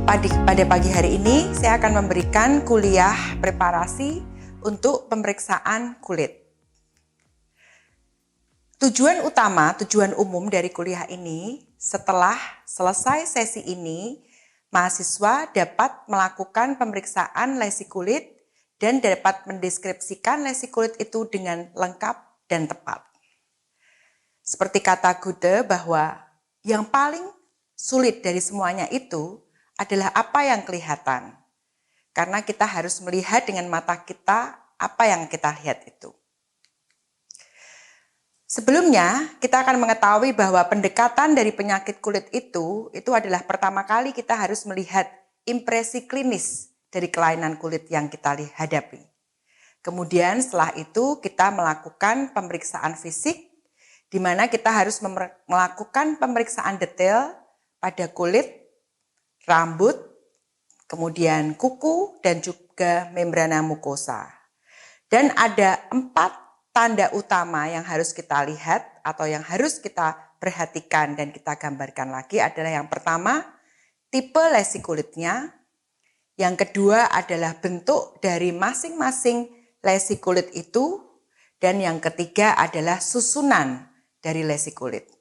Pada pagi hari ini saya akan memberikan kuliah preparasi untuk pemeriksaan kulit. Tujuan umum dari kuliah ini, setelah selesai sesi ini, mahasiswa dapat melakukan pemeriksaan lesi kulit dan dapat mendeskripsikan lesi kulit itu dengan lengkap dan tepat. Seperti kata Goethe bahwa yang paling sulit dari semuanya itu adalah apa yang kelihatan. Karena kita harus melihat dengan mata kita apa yang kita lihat itu. Sebelumnya, kita akan mengetahui bahwa pendekatan dari penyakit kulit itu adalah pertama kali kita harus melihat impresi klinis dari kelainan kulit yang kita hadapi. Kemudian setelah itu kita melakukan pemeriksaan fisik, di mana kita harus melakukan pemeriksaan detail pada kulit, rambut, kemudian kuku, dan juga membrana mukosa. Dan ada 4 tanda utama yang harus kita lihat atau yang harus kita perhatikan dan kita gambarkan lagi adalah yang pertama, tipe lesi kulitnya. Yang kedua adalah bentuk dari masing-masing lesi kulit itu. Dan yang ketiga adalah susunan dari lesi kulit.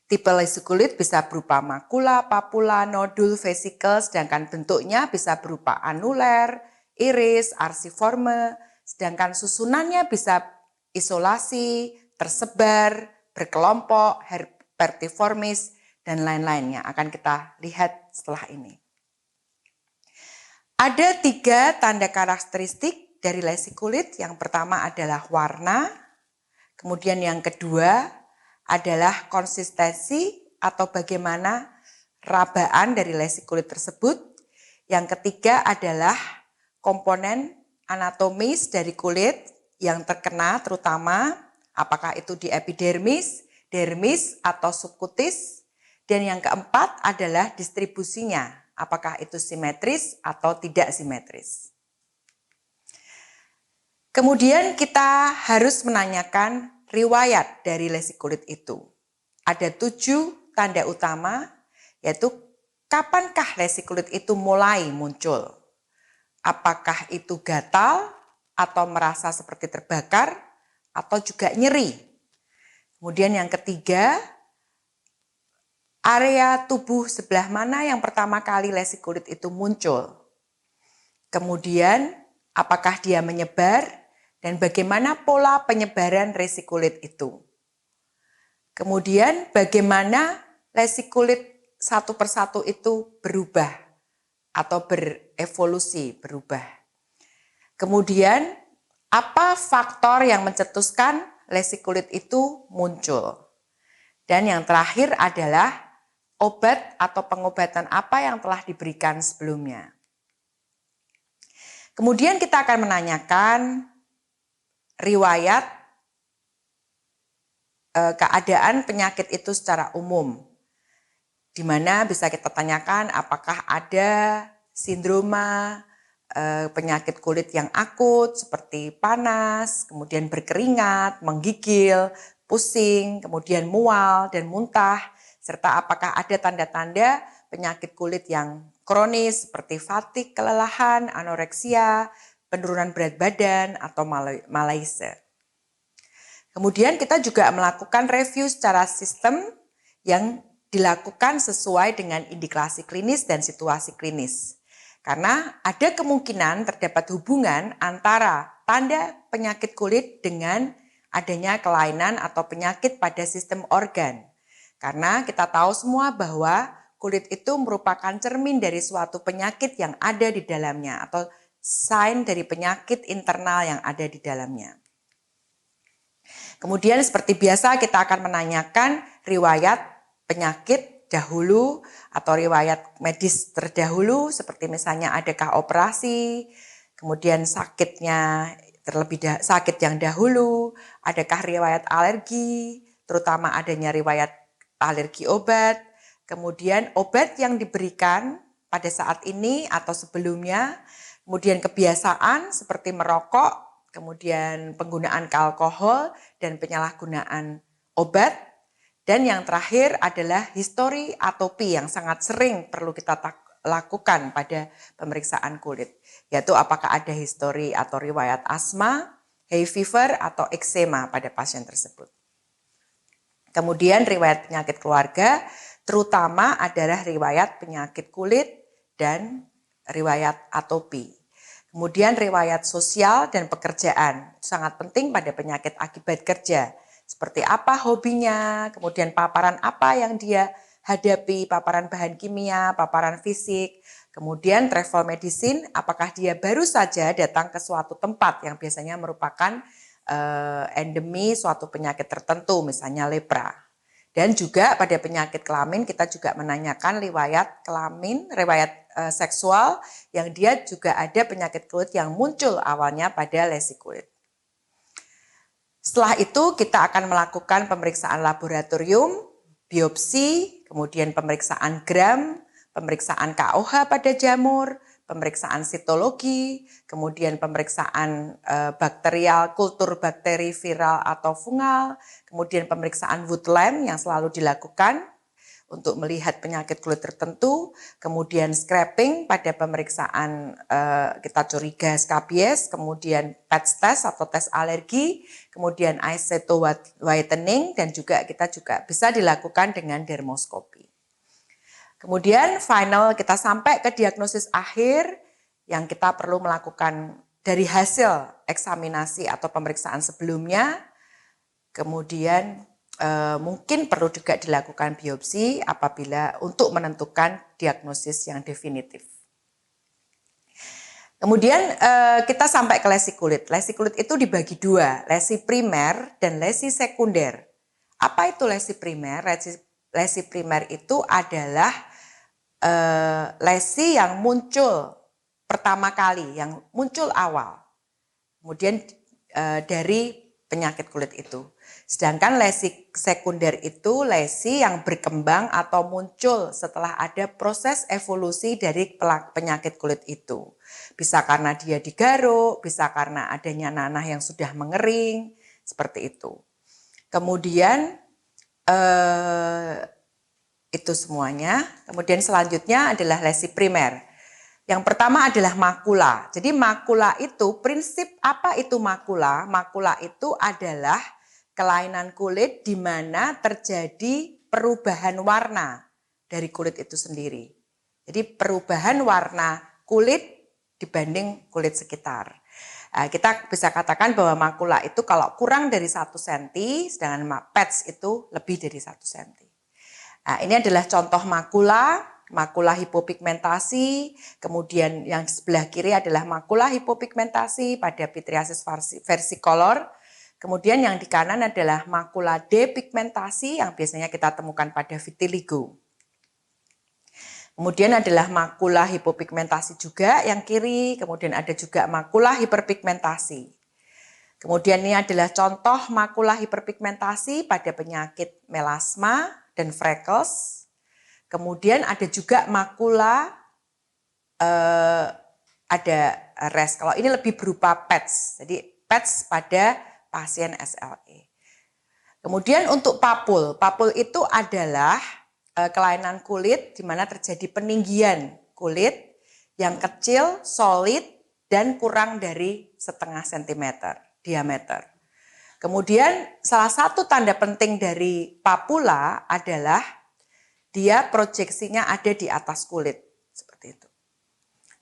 Tipe lesi kulit bisa berupa makula, papula, nodul, vesikel, sedangkan bentuknya bisa berupa anuler, iris, arsiforme, sedangkan susunannya bisa isolasi, tersebar, berkelompok, herpetiformis, dan lain-lainnya akan kita lihat setelah ini. Ada 3 tanda karakteristik dari lesi kulit. Yang pertama adalah warna, kemudian yang kedua adalah konsistensi atau bagaimana rabaan dari lesi kulit tersebut. Yang ketiga adalah komponen anatomis dari kulit yang terkena, terutama apakah itu di epidermis, dermis, atau subkutis. Dan yang keempat adalah distribusinya, apakah itu simetris atau tidak simetris. Kemudian kita harus menanyakan riwayat dari lesi kulit itu. Ada 7 tanda utama, yaitu kapankah lesi kulit itu mulai muncul. Apakah itu gatal, atau merasa seperti terbakar, atau juga nyeri. Kemudian yang ketiga, area tubuh sebelah mana yang pertama kali lesi kulit itu muncul. Kemudian, apakah dia menyebar, dan bagaimana pola penyebaran lesi kulit itu. Kemudian, bagaimana lesi kulit satu persatu itu berubah, atau berevolusi, berubah. Kemudian, apa faktor yang mencetuskan lesi kulit itu muncul? Dan yang terakhir adalah obat atau pengobatan apa yang telah diberikan sebelumnya. Kemudian kita akan menanyakan riwayat keadaan penyakit itu secara umum. Di mana bisa kita tanyakan apakah ada sindroma penyakit kulit yang akut seperti panas, kemudian berkeringat, menggigil, pusing, kemudian mual dan muntah, serta apakah ada tanda-tanda penyakit kulit yang kronis seperti fatigue, kelelahan, anoreksia, penurunan berat badan, atau malaise. Kemudian kita juga melakukan review secara sistem yang dilakukan sesuai dengan indikasi klinis dan situasi klinis. Karena ada kemungkinan terdapat hubungan antara tanda penyakit kulit dengan adanya kelainan atau penyakit pada sistem organ. Karena kita tahu semua bahwa kulit itu merupakan cermin dari suatu penyakit yang ada di dalamnya atau sign dari penyakit internal yang ada di dalamnya. Kemudian seperti biasa kita akan menanyakan riwayat penyakit dahulu atau riwayat medis terdahulu, seperti misalnya adakah operasi, kemudian sakitnya sakit yang dahulu, adakah riwayat alergi, terutama adanya riwayat alergi obat, kemudian obat yang diberikan pada saat ini atau sebelumnya, kemudian kebiasaan seperti merokok, kemudian penggunaan alkohol dan penyalahgunaan obat. Dan yang terakhir adalah histori atopi yang sangat sering perlu kita lakukan pada pemeriksaan kulit, yaitu apakah ada histori atau riwayat asma, hay fever, atau eksema pada pasien tersebut. Kemudian riwayat penyakit keluarga, terutama adalah riwayat penyakit kulit dan riwayat atopi. Kemudian riwayat sosial dan pekerjaan, sangat penting pada penyakit akibat kerja. Seperti apa hobinya, kemudian paparan apa yang dia hadapi, paparan bahan kimia, paparan fisik. Kemudian travel medicine, apakah dia baru saja datang ke suatu tempat yang biasanya merupakan endemi suatu penyakit tertentu, misalnya lepra. Dan juga pada penyakit kelamin kita juga menanyakan riwayat kelamin, riwayat seksual yang dia juga ada penyakit kulit yang muncul awalnya pada lesi kulit. Setelah itu kita akan melakukan pemeriksaan laboratorium, biopsi, kemudian pemeriksaan gram, pemeriksaan KOH pada jamur, pemeriksaan sitologi, kemudian pemeriksaan bakterial, kultur bakteri viral atau fungal, kemudian pemeriksaan Woodland yang selalu dilakukan untuk melihat penyakit kulit tertentu, kemudian scraping pada pemeriksaan kita curiga skabies, kemudian patch test atau tes alergi, kemudian iceto whitening, dan juga kita juga bisa dilakukan dengan dermoskopi. Kemudian final kita sampai ke diagnosis akhir yang kita perlu melakukan dari hasil eksaminasi atau pemeriksaan sebelumnya, kemudian mungkin perlu juga dilakukan biopsi apabila untuk menentukan diagnosis yang definitif. Kemudian kita sampai ke lesi kulit. Lesi kulit itu dibagi dua, lesi primer dan lesi sekunder. Apa itu lesi primer? Lesi primer itu adalah lesi yang muncul pertama kali, yang muncul awal. Kemudian dari penyakit kulit itu. Sedangkan lesi sekunder itu lesi yang berkembang atau muncul setelah ada proses evolusi dari penyakit kulit itu. Bisa karena dia digaruk, bisa karena adanya nanah yang sudah mengering, seperti itu. Kemudian itu semuanya. Kemudian selanjutnya adalah lesi primer. Yang pertama adalah makula. Jadi makula itu, prinsip apa itu makula? Makula itu adalah kelainan kulit di mana terjadi perubahan warna dari kulit itu sendiri. Jadi perubahan warna kulit dibanding kulit sekitar. Kita bisa katakan bahwa makula itu kalau kurang dari 1 cm, sedangkan patch itu lebih dari 1 cm. Ini adalah contoh makula hipopigmentasi, kemudian yang di sebelah kiri adalah makula hipopigmentasi pada pityriasis versicolor, kemudian yang di kanan adalah makula depigmentasi yang biasanya kita temukan pada vitiligo. Kemudian adalah makula hipopigmentasi juga yang kiri, kemudian ada juga makula hiperpigmentasi. Kemudian ini adalah contoh makula hiperpigmentasi pada penyakit melasma dan freckles. Kemudian ada juga makula, ada rest. Kalau ini lebih berupa patch, jadi patch pada pasien SLE. Kemudian untuk papul, papul itu adalah kelainan kulit di mana terjadi peninggian kulit yang kecil, solid, dan kurang dari 0,5 cm diameter. Kemudian salah satu tanda penting dari papula adalah dia proyeksinya ada di atas kulit, seperti itu.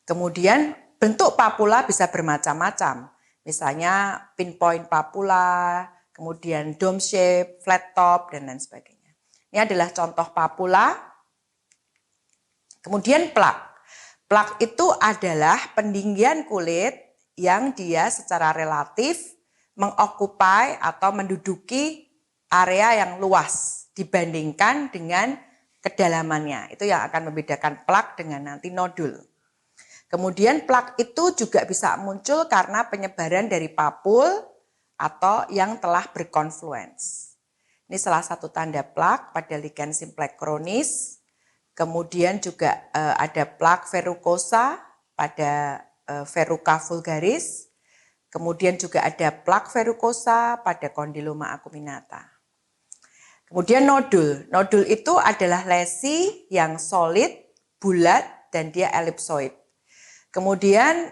Kemudian bentuk papula bisa bermacam-macam, misalnya pinpoint papula, kemudian dome shape, flat top, dan lain sebagainya. Ini adalah contoh papula. Kemudian plak. Plak itu adalah pendinggian kulit yang dia secara relatif mengokupai atau menduduki area yang luas dibandingkan dengan kedalamannya. Itu yang akan membedakan plak dengan nanti nodul. Kemudian plak itu juga bisa muncul karena penyebaran dari papul atau yang telah berkonfluens. Ini salah satu tanda plak pada lichen simplex chronis. Kemudian juga ada plak verrucosa pada verruca vulgaris. Kemudian juga ada plak verrucosa pada condyloma acuminata. Kemudian nodul. Nodul itu adalah lesi yang solid, bulat, dan dia elipsoid. Kemudian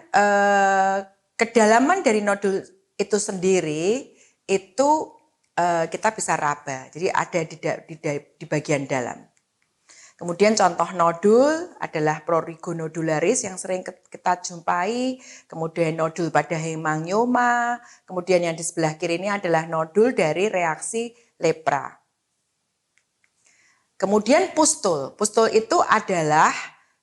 kedalaman dari nodul itu sendiri itu kita bisa raba, jadi ada di bagian dalam. Kemudian contoh nodul adalah prurigonodularis yang sering kita jumpai, kemudian nodul pada hemangioma, kemudian yang di sebelah kiri ini adalah nodul dari reaksi lepra. Kemudian pustul. Pustul itu adalah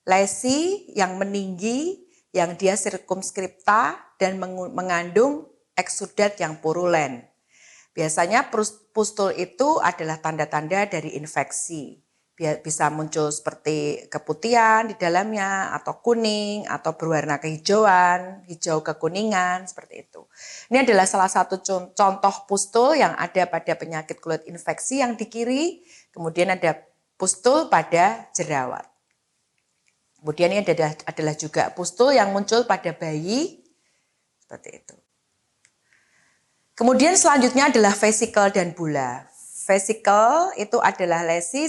lesi yang meninggi, yang dia sirkumskripta dan mengandung eksudat yang purulen. Biasanya pustul itu adalah tanda-tanda dari infeksi. Bisa muncul seperti keputihan di dalamnya, atau kuning, atau berwarna kehijauan, hijau kekuningan, seperti itu. Ini adalah salah satu contoh pustul yang ada pada penyakit kulit infeksi yang di kiri, kemudian ada pustul pada jerawat. Kemudian ini adalah juga pustul yang muncul pada bayi, seperti itu. Kemudian selanjutnya adalah vesikel dan bula. Vesikel itu adalah lesi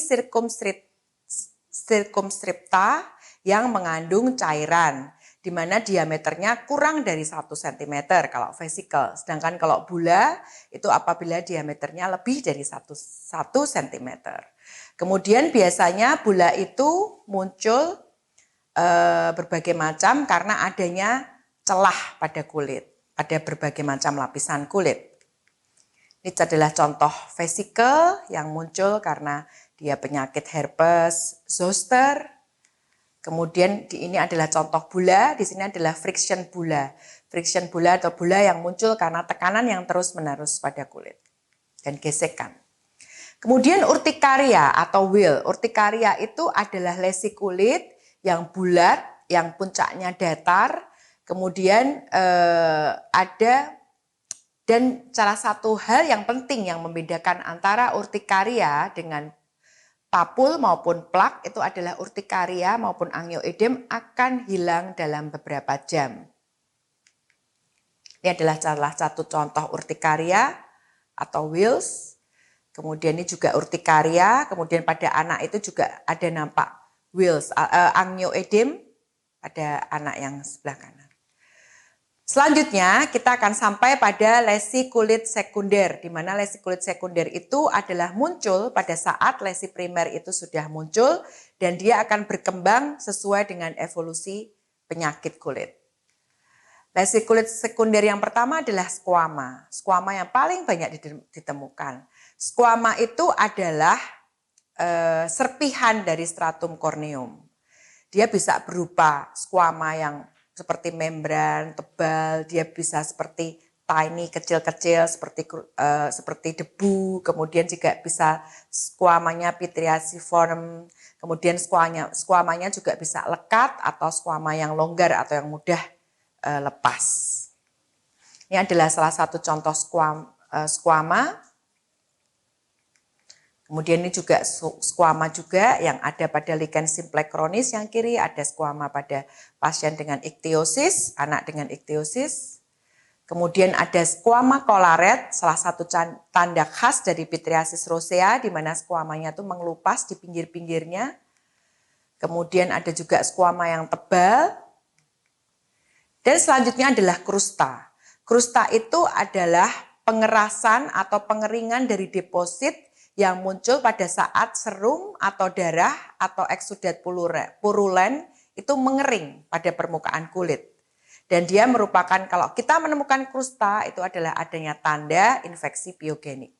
sirkumskripta yang mengandung cairan, di mana diameternya kurang dari 1 cm kalau vesikel. Sedangkan kalau bula itu apabila diameternya lebih dari 1 cm. Kemudian biasanya bula itu muncul berbagai macam karena adanya celah pada kulit, ada berbagai macam lapisan kulit. Ini adalah contoh vesikel yang muncul karena dia penyakit herpes zoster. Kemudian ini adalah contoh bula, di sini adalah friction bula. Friction bula atau bula yang muncul karena tekanan yang terus-menerus pada kulit dan gesekan. Kemudian urtikaria atau wheal. Urtikaria itu adalah lesi kulit yang bulat, yang puncaknya datar. Kemudian ada, dan salah satu hal yang penting yang membedakan antara urtikaria dengan papul maupun plak itu adalah urtikaria maupun angioedem akan hilang dalam beberapa jam. Ini adalah salah satu contoh urtikaria atau wheals. Kemudian ini juga urtikaria, kemudian pada anak itu juga ada nampak wheals, angioedem pada anak yang sebelah kanan. Selanjutnya kita akan sampai pada lesi kulit sekunder, di mana lesi kulit sekunder itu adalah muncul pada saat lesi primer itu sudah muncul dan dia akan berkembang sesuai dengan evolusi penyakit kulit. Lesi kulit sekunder yang pertama adalah squama. Squama yang paling banyak ditemukan. Squama itu adalah serpihan dari stratum corneum. Dia bisa berupa squama yang seperti membran tebal, dia bisa seperti tiny kecil-kecil seperti debu, kemudian juga bisa squamanya pitriasiform, kemudian squamanya juga bisa lekat atau squama yang longgar atau yang mudah lepas. Ini adalah salah satu contoh squama. Kemudian ini juga squama juga yang ada pada lichen simplex chronis yang kiri, ada squama pada pasien dengan ichthyosis, anak dengan ichthyosis. Kemudian ada squama colaret, salah satu tanda khas dari pitriasis rosea di mana squamanya itu mengelupas di pinggir-pinggirnya. Kemudian ada juga squama yang tebal. Dan selanjutnya adalah krusta. Krusta itu adalah pengerasan atau pengeringan dari deposit yang muncul pada saat serum atau darah atau eksudat purulen itu mengering pada permukaan kulit. Dan dia merupakan, kalau kita menemukan krusta itu adalah adanya tanda infeksi biogenik.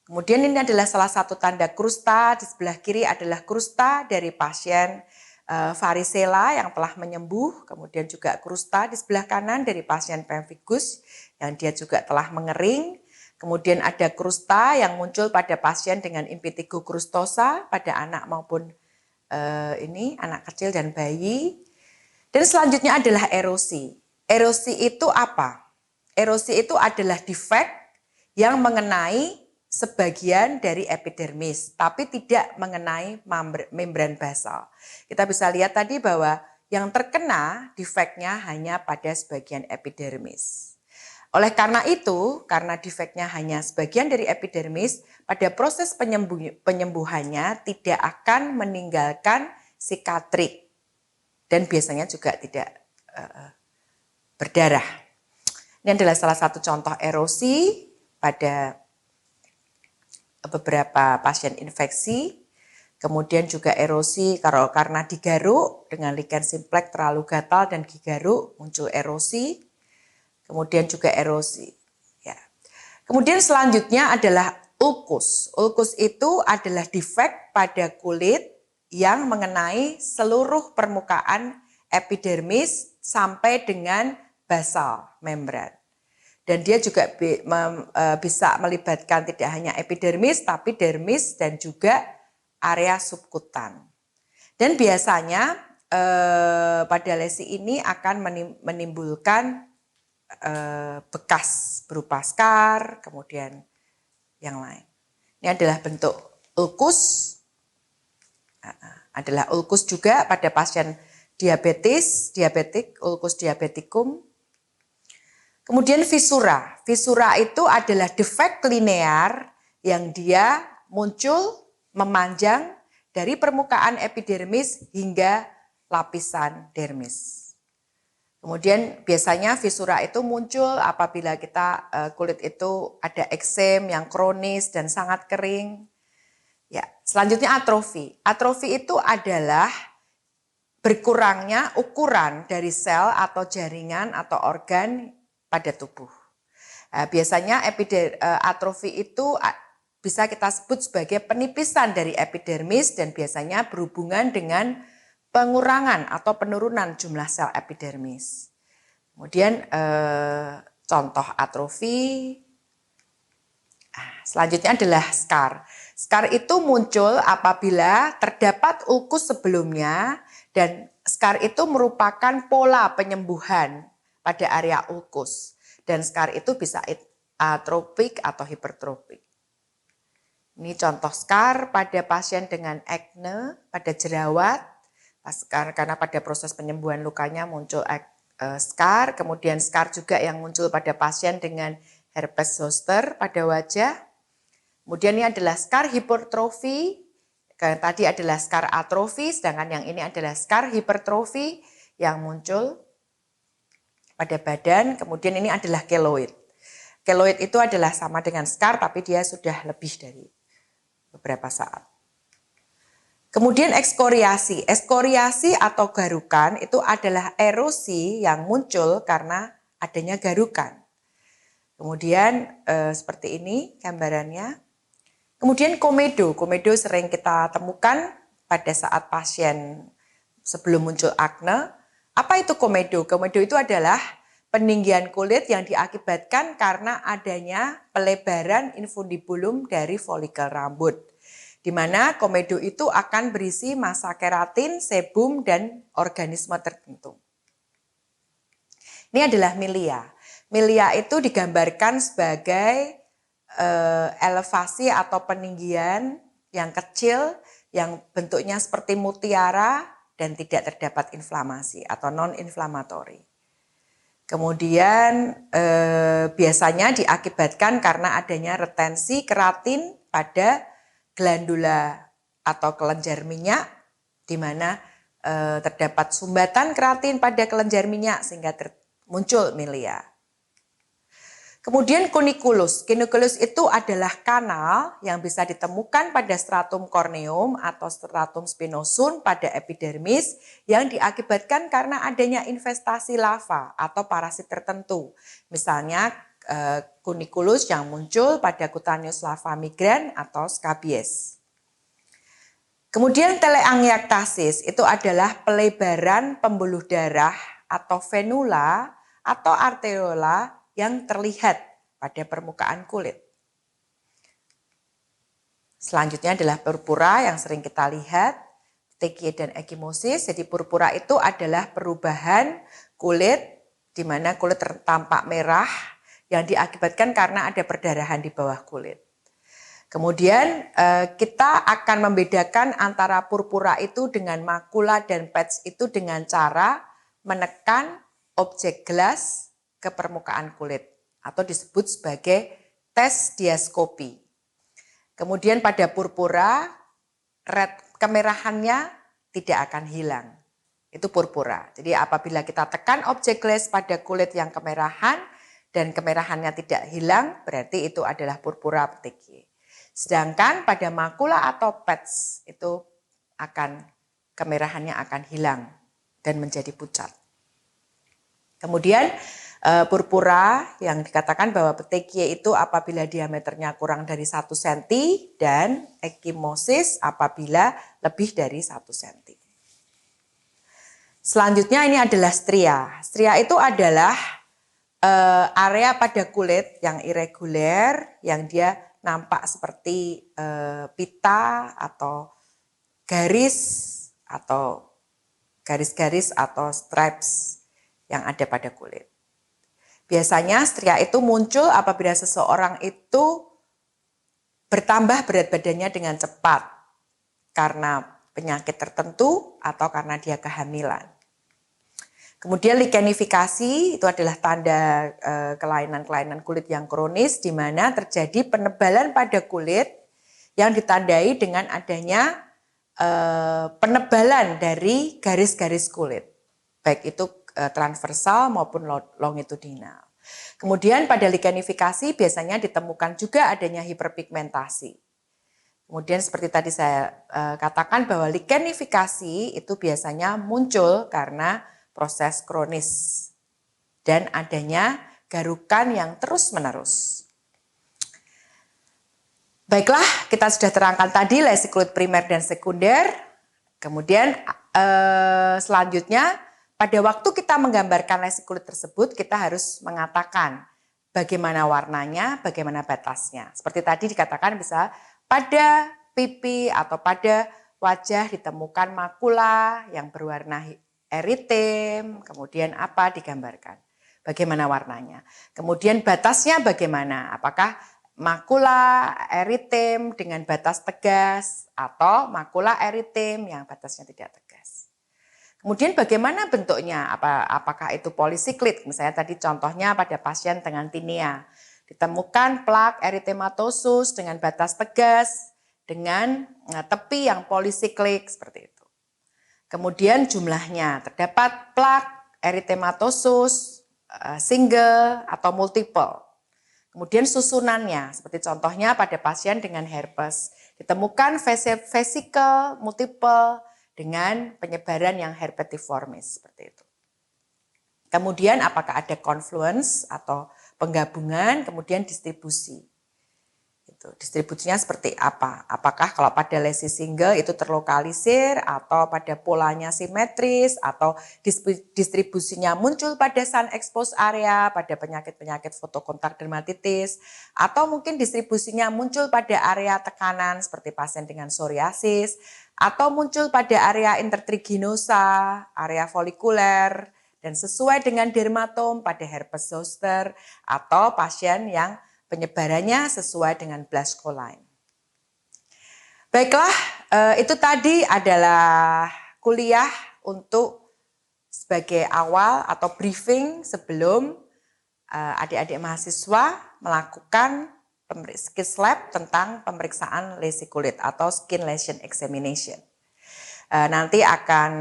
Kemudian ini adalah salah satu tanda krusta, di sebelah kiri adalah krusta dari pasien varicella yang telah menyembuh, kemudian juga krusta di sebelah kanan dari pasien pemphigus yang dia juga telah mengering. Kemudian ada krusta yang muncul pada pasien dengan impetigo krustosa pada anak maupun anak kecil dan bayi. Dan selanjutnya adalah erosi. Erosi itu apa? Erosi itu adalah defek yang mengenai sebagian dari epidermis, tapi tidak mengenai membran basal. Kita bisa lihat tadi bahwa yang terkena defeknya hanya pada sebagian epidermis. Oleh karena itu, karena defeknya hanya sebagian dari epidermis, pada proses penyembuhannya tidak akan meninggalkan sikatrik, dan biasanya juga tidak berdarah. Ini adalah salah satu contoh erosi pada beberapa pasien infeksi. Kemudian juga erosi karena digaruk dengan lichen simplex terlalu gatal dan digaruk muncul erosi. Kemudian juga erosi. Ya. Kemudian selanjutnya adalah ulkus. Ulkus itu adalah defek pada kulit yang mengenai seluruh permukaan epidermis sampai dengan basal membran. Dan dia juga bisa melibatkan tidak hanya epidermis tapi dermis dan juga area subkutan. Dan biasanya pada lesi ini akan menimbulkan bekas berupa skar, kemudian yang lain. Ini adalah bentuk ulkus. Adalah ulkus juga pada pasien diabetik, ulkus diabetikum. Kemudian fisura. Fisura itu adalah defek linear yang dia muncul memanjang dari permukaan epidermis hingga lapisan dermis. Kemudian biasanya fisura itu muncul apabila kita kulit itu ada eksem yang kronis dan sangat kering. Ya, selanjutnya atrofi. Atrofi itu adalah berkurangnya ukuran dari sel atau jaringan atau organ pada tubuh. Biasanya atrofi itu bisa kita sebut sebagai penipisan dari epidermis dan biasanya berhubungan dengan pengurangan atau penurunan jumlah sel epidermis. Kemudian contoh atrofi, selanjutnya adalah skar. Skar itu muncul apabila terdapat ulkus sebelumnya dan skar itu merupakan pola penyembuhan pada area ulkus. Dan skar itu bisa atropik atau hipertropik. Ini contoh skar pada pasien dengan akne, pada jerawat, karena pada proses penyembuhan lukanya muncul skar, kemudian skar juga yang muncul pada pasien dengan herpes zoster pada wajah. Kemudian ini adalah skar hipertrofi, tadi adalah skar atrofi, sedangkan yang ini adalah skar hipertrofi yang muncul pada badan. Kemudian ini adalah keloid. Keloid itu adalah sama dengan skar tapi dia sudah lebih dari beberapa saat. Kemudian ekskoriasi. Ekskoriasi atau garukan itu adalah erosi yang muncul karena adanya garukan. Kemudian seperti ini gambarannya. Kemudian komedo. Komedo sering kita temukan pada saat pasien sebelum muncul akne. Apa itu komedo? Komedo itu adalah peninggian kulit yang diakibatkan karena adanya pelebaran infundibulum dari folikel rambut. Di mana komedo itu akan berisi massa keratin, sebum, dan organisme tertentu. Ini adalah milia. Milia itu digambarkan sebagai elevasi atau peninggian yang kecil, yang bentuknya seperti mutiara dan tidak terdapat inflamasi atau non-inflamatory. Kemudian biasanya diakibatkan karena adanya retensi keratin pada glandula atau kelenjar minyak, di mana terdapat sumbatan keratin pada kelenjar minyak sehingga muncul milia. Kemudian kunikulus. Kunikulus itu adalah kanal yang bisa ditemukan pada stratum corneum atau stratum spinosum pada epidermis yang diakibatkan karena adanya investasi lava atau parasit tertentu. Misalnya kunikulus yang muncul pada cutaneous lava migrans atau scabies. Kemudian teleangiektasis itu adalah pelebaran pembuluh darah atau venula atau arteriola yang terlihat pada permukaan kulit. Selanjutnya adalah purpura yang sering kita lihat, petechiae dan ekimosis. Jadi purpura itu adalah perubahan kulit di mana kulit tampak merah yang diakibatkan karena ada perdarahan di bawah kulit. Kemudian kita akan membedakan antara purpura itu dengan makula dan patch itu dengan cara menekan objek gelas ke permukaan kulit atau disebut sebagai tes diaskopi. Kemudian pada purpura kemerahannya tidak akan hilang. Itu purpura. Jadi apabila kita tekan objek glass pada kulit yang kemerahan dan kemerahannya tidak hilang, berarti itu adalah purpura petekiae. Sedangkan pada makula atau patch itu kemerahannya akan hilang dan menjadi pucat. Kemudian purpura yang dikatakan bahwa petekiae itu apabila diameternya kurang dari 1 cm dan ekimosis apabila lebih dari 1 cm. Selanjutnya ini adalah stria. Stria itu adalah area pada kulit yang irreguler, yang dia nampak seperti pita atau garis-garis atau stripes yang ada pada kulit. Biasanya stria itu muncul apabila seseorang itu bertambah berat badannya dengan cepat karena penyakit tertentu atau karena dia kehamilan. Kemudian likenifikasi itu adalah tanda kelainan-kelainan kulit yang kronis di mana terjadi penebalan pada kulit yang ditandai dengan adanya penebalan dari garis-garis kulit, baik itu transversal maupun longitudinal. Kemudian pada likenifikasi biasanya ditemukan juga adanya hiperpigmentasi. Kemudian seperti tadi saya katakan bahwa likenifikasi itu biasanya muncul karena proses kronis dan adanya garukan yang terus-menerus. Baiklah, kita sudah terangkan tadi lesi kulit primer dan sekunder. Kemudian selanjutnya pada waktu kita menggambarkan lesi kulit tersebut, kita harus mengatakan bagaimana warnanya, bagaimana batasnya. Seperti tadi dikatakan bisa pada pipi atau pada wajah ditemukan makula yang berwarna eritem, kemudian apa digambarkan, bagaimana warnanya. Kemudian batasnya bagaimana, apakah makula eritem dengan batas tegas atau makula eritem yang batasnya tidak tegas. Kemudian bagaimana bentuknya, apakah itu polisiklit, misalnya tadi contohnya pada pasien dengan tinea. Ditemukan plak eritematosus dengan batas tegas, dengan tepi yang polisiklik seperti itu. Kemudian jumlahnya, terdapat plak eritematosus single atau multiple. Kemudian susunannya, seperti contohnya pada pasien dengan herpes. Ditemukan vesicle multiple dengan penyebaran yang herpetiformis seperti itu. Kemudian apakah ada confluence atau penggabungan, kemudian distribusi. Distribusinya seperti apa? Apakah kalau pada lesi single itu terlokalisir atau pada polanya simetris atau distribusinya muncul pada sun exposed area, pada penyakit-penyakit fotokontak dermatitis, atau mungkin distribusinya muncul pada area tekanan seperti pasien dengan psoriasis, atau muncul pada area intertriginosa, area folikuler, dan sesuai dengan dermatom pada herpes zoster atau pasien yang penyebarannya sesuai dengan Blaschko-Line. Baiklah, itu tadi adalah kuliah untuk sebagai awal atau briefing sebelum adik-adik mahasiswa melakukan skin lab tentang pemeriksaan lesi kulit atau skin lesion examination. Nanti akan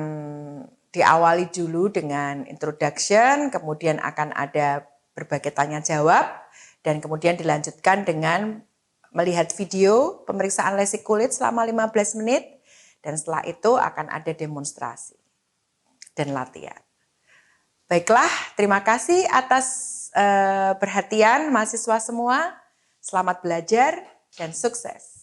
diawali dulu dengan introduction, kemudian akan ada berbagai tanya jawab, dan kemudian dilanjutkan dengan melihat video pemeriksaan lesi kulit selama 15 menit. Dan setelah itu akan ada demonstrasi dan latihan. Baiklah, terima kasih atas perhatian mahasiswa semua. Selamat belajar dan sukses.